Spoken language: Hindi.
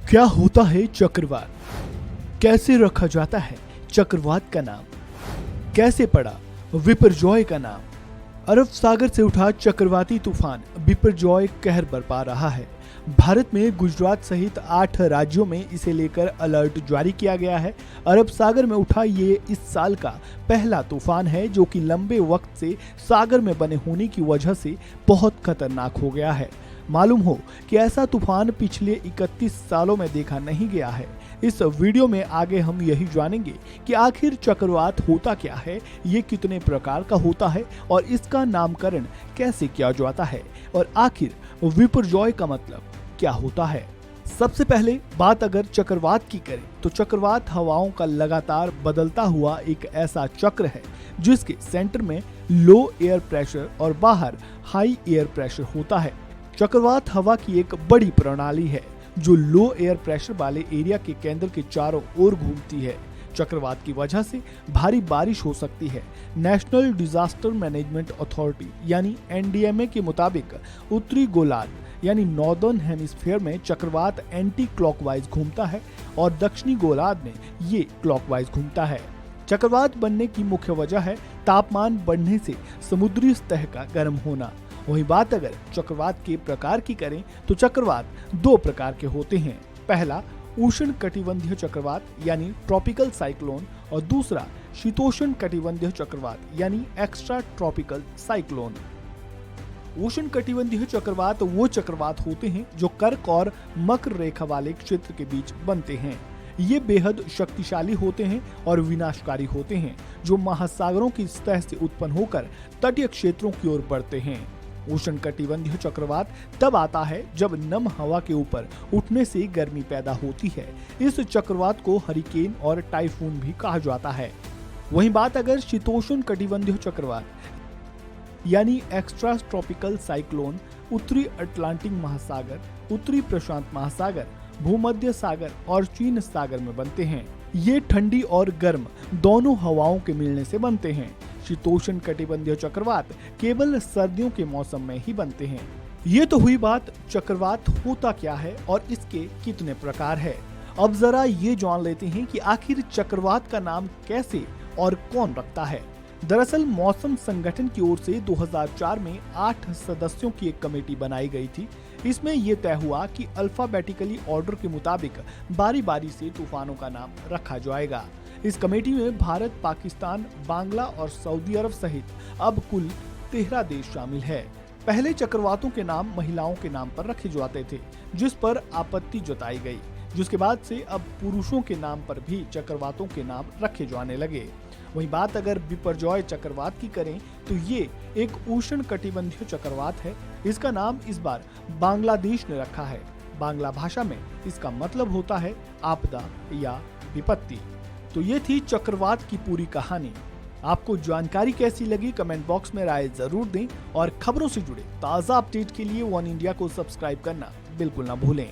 क्या होता है चक्रवात? कैसे रखा जाता है चक्रवात का नाम? कैसे पड़ा बिपरजॉय का नाम? अरब सागर से उठा चक्रवाती तूफान बिपरजॉय कहर बरपा रहा है। भारत में गुजरात सहित 8 राज्यों में इसे लेकर अलर्ट जारी किया गया है। अरब सागर में उठा ये इस साल का पहला तूफान है जो कि लंबे वक्त से सागर में बने होने की वजह से बहुत खतरनाक हो गया है। मालूम हो कि ऐसा तूफान पिछले 31 सालों में देखा नहीं गया है। इस वीडियो में आगे हम यही जानेंगे कि आखिर चक्रवात होता क्या है, ये कितने प्रकार का होता है और इसका नामकरण कैसे किया जाता है और आखिर बिपरजॉय का मतलब क्या होता है। सबसे पहले बात अगर चक्रवात की करें तो चक्रवात हवाओं का लगातार बदलता हुआ एक ऐसा चक्र है जिसके सेंटर में लो एयर प्रेशर और बाहर हाई एयर प्रेशर होता है। चक्रवात हवा की एक बड़ी प्रणाली है जो लो एयर प्रेशर वाले एरिया के केंद्र के चारों ओर घूमती है। चक्रवात की वजह से भारी बारिश हो सकती है। नेशनल डिजास्टर मैनेजमेंट अथॉरिटी यानी एनडीएमए के मुताबिक उत्तरी गोलार्ध यानी नॉर्दर्न हेमिस्फीयर में चक्रवात एंटी क्लॉकवाइज घूमता है और दक्षिणी गोलार्ध में ये क्लॉकवाइज घूमता है। चक्रवात बनने की मुख्य वजह है तापमान बढ़ने से समुद्री सतह का गर्म होना। वही बात अगर चक्रवात के प्रकार की करें तो चक्रवात 2 प्रकार के होते हैं। पहला उष्ण कटिबंधीय चक्रवात यानी ट्रॉपिकल साइक्लोन और दूसरा शीतोष्ण कटिबंधीय चक्रवात यानी एक्स्ट्रा ट्रॉपिकल साइक्लोन। उष्ण कटिबंधीय चक्रवात वो चक्रवात होते हैं जो कर्क और मकर रेखा वाले क्षेत्र के बीच बनते हैं। ये बेहद शक्तिशाली होते हैं और विनाशकारी होते हैं जो महासागरों की सतह से उत्पन्न होकर तटीय क्षेत्रों की ओर बढ़ते हैं। उष्ण कटिबंधीय चक्रवात तब आता है जब नम हवा के ऊपर उठने से गर्मी पैदा होती है। इस चक्रवात को हरिकेन और टाइफून भी कहा जाता है। वहीं बात अगर शीतोष्ण कटिबंधीय चक्रवात यानी एक्स्ट्रा ट्रॉपिकल साइक्लोन उत्तरी अटलांटिक महासागर, उत्तरी प्रशांत महासागर, भूमध्य सागर और चीन सागर में बनते हैं। ये ठंडी और गर्म दोनों हवाओं के मिलने से बनते हैं। शीतोष्ण कटिबंधीय चक्रवात केवल सर्दियों के मौसम में ही बनते हैं। ये तो हुई बात चक्रवात होता क्या है और इसके कितने प्रकार है। अब जरा ये जान लेते हैं कि आखिर चक्रवात का नाम कैसे और कौन रखता है। दरअसल मौसम संगठन की ओर से 2004 में 8 सदस्यों की एक कमेटी बनाई गई थी। इसमें यह तय हुआ कि अल्फाबेटिकली ऑर्डर के मुताबिक बारी बारी से तूफानों का नाम रखा जाएगा। इस कमेटी में भारत, पाकिस्तान, बांग्ला और सऊदी अरब सहित अब कुल 13 देश शामिल है। पहले चक्रवातों के नाम महिलाओं के नाम पर रखे जाते थे जिस पर आपत्ति जताई गई, जिसके बाद से अब पुरुषों के नाम पर भी चक्रवातों के नाम रखे जाने लगे। वहीं बात अगर बिपरजॉय चक्रवात की करें तो ये एक उष्ण कटिबंधीय चक्रवात है। इसका नाम इस बार बांग्लादेश ने रखा है। बांग्ला भाषा में इसका मतलब होता है आपदा या विपत्ति। तो ये थी चक्रवात की पूरी कहानी। आपको जानकारी कैसी लगी कमेंट बॉक्स में राय जरूर दें और खबरों से जुड़े ताज़ा अपडेट के लिए वन इंडिया को सब्सक्राइब करना बिल्कुल ना भूलें।